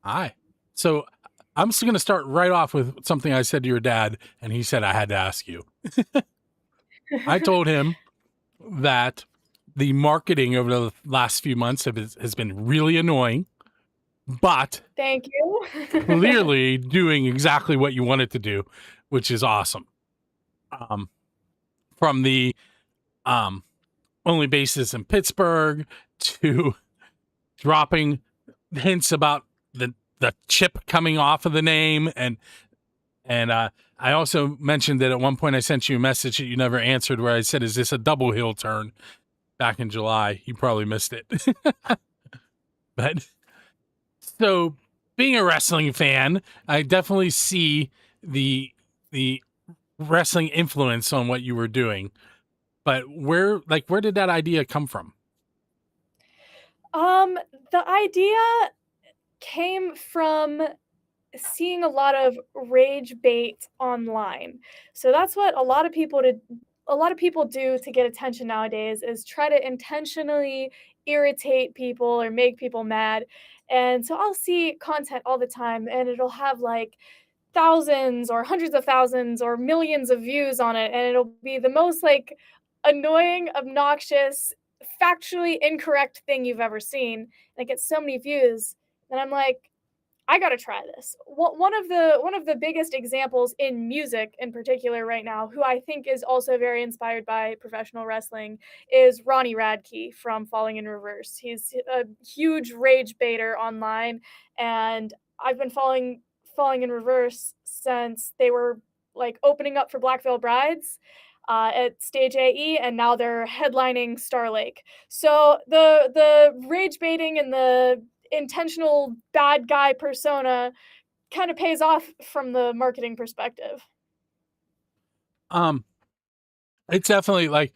Hi. So I'm just going to start right off with something I said to your dad, and he said I had to ask you. I told him that the marketing over the last few months has been really annoying, but Thank you. clearly doing exactly what you wanted to do, which is awesome. Um, from the um, only bases in Pittsburgh to dropping hints about the chip coming off of the name and I also mentioned that at one point I sent you a message that you never answered where I said, "Is this a double hill turn?" Back in July. You probably missed it. But so being a wrestling fan, I definitely see the wrestling influence on what you were doing. But where did that idea come from? Um, the idea came from seeing a lot of rage bait online. So that's what a lot of people do to get attention nowadays is try to intentionally irritate people or make people mad. And so I'll see content all the time and it'll have like thousands or hundreds of thousands or millions of views on it and it'll be the most like annoying, obnoxious, factually incorrect thing you've ever seen and it gets so many views and I'm like I got to try this. One of the biggest examples in music in particular right now, who I think is also very inspired by professional wrestling, is Ronnie Radke from Falling in Reverse. He's a huge rage baiter online, and I've been following Falling in Reverse since they were like opening up for Black Veil Brides at Stage AE, and now they're headlining Star Lake. So the rage baiting and the intentional bad guy persona kind of pays off from the marketing perspective. Um, it's definitely like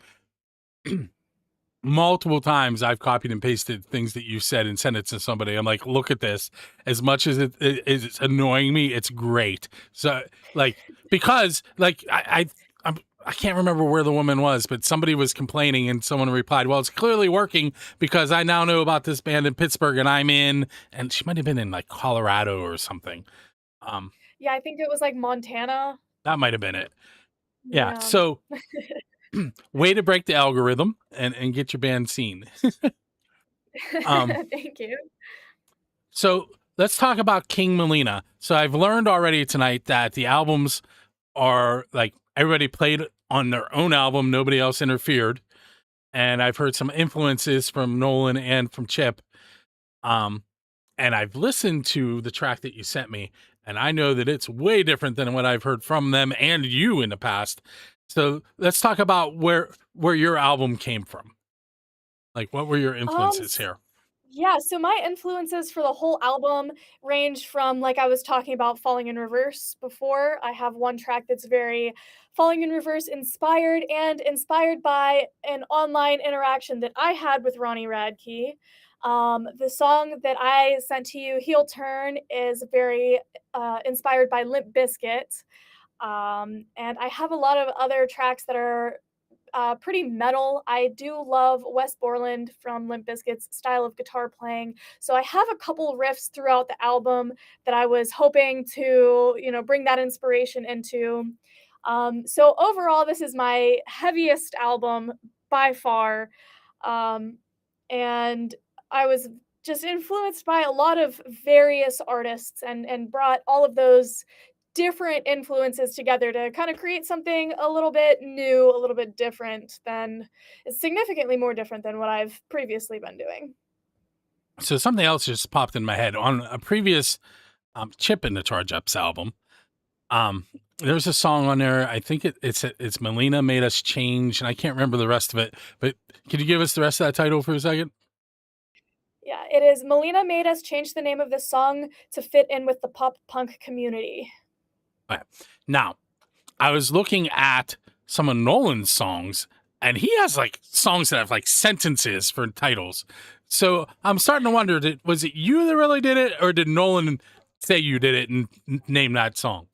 multiple times I've copied and pasted things that you said and sent it to somebody. I'm like, look at this. As much as it's annoying me, it's great. So like because like I can't remember where the woman was, but somebody was complaining and someone replied, "Well, it's clearly working because I now know about this band in Pittsburgh and I'm in." And she might have been in like Colorado or something. Um, Yeah, I think it was like Montana. that might have been it. Yeah. Yeah. So way to break the algorithm and get your band seen. Um, Thank you. So let's talk about King Maleena. So I've learned already tonight that the albums are like everybody played on their own album, nobody else interfered. And I've heard some influences from Nolan and from Chip. Um, and I've listened to the track that you sent me, and I know that it's way different than what I've heard from them and you in the past. So let's talk about where your album came from. Like, what were your Um, influences here? Yeah, so my influences for the whole album range from, like I was talking about Falling in Reverse before. I have one track that's very Falling in Reverse inspired and inspired by an online interaction that I had with Ronnie Radke. The song that I sent to you, Heel Turn, is very inspired by Limp Bizkit. And I have a lot of other tracks that are pretty metal. I do love Wes Borland from Limp Bizkit's style of guitar playing. So I have a couple riffs throughout the album that I was hoping to, bring that inspiration into. So overall, this is my heaviest album by far. Um, and I was just influenced by a lot of various artists and brought all of those different influences together to kind of create something a little bit new, a little bit different than significantly more different than what I've previously been doing. So something else just popped in my head on a previous Chip in the Charge Ups album. Um, there's a song on there. I think it's Maleena Made Us Change, and I can't remember the rest of it. But can you give us the rest of that title for a second? Yeah, it is Maleena made us change the name of the song to fit in with the pop punk community. Okay. Now, I was looking at some of Nolan's songs, and he has like songs that have like sentences for titles. So I'm starting to wonder: was it you that really did it, or did Nolan say you did it and name that song?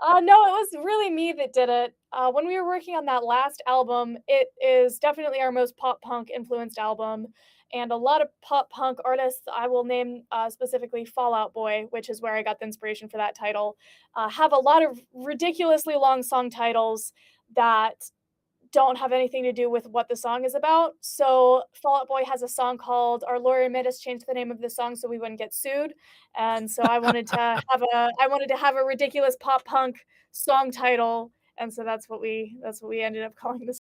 No, it was really me that did it. When we were working on that last album, it is definitely our most pop punk influenced album. and a lot of pop punk artists, I will name specifically Fall Out Boy, which is where I got the inspiration for that title, have a lot of ridiculously long song titles that don't have anything to do with what the song is about. So Fall Out Boy has a song called "Our Lawyer Made Us Change the Name of the Song So We Wouldn't Get Sued," and so I wanted to have a ridiculous pop punk song title, and so that's what we ended up calling the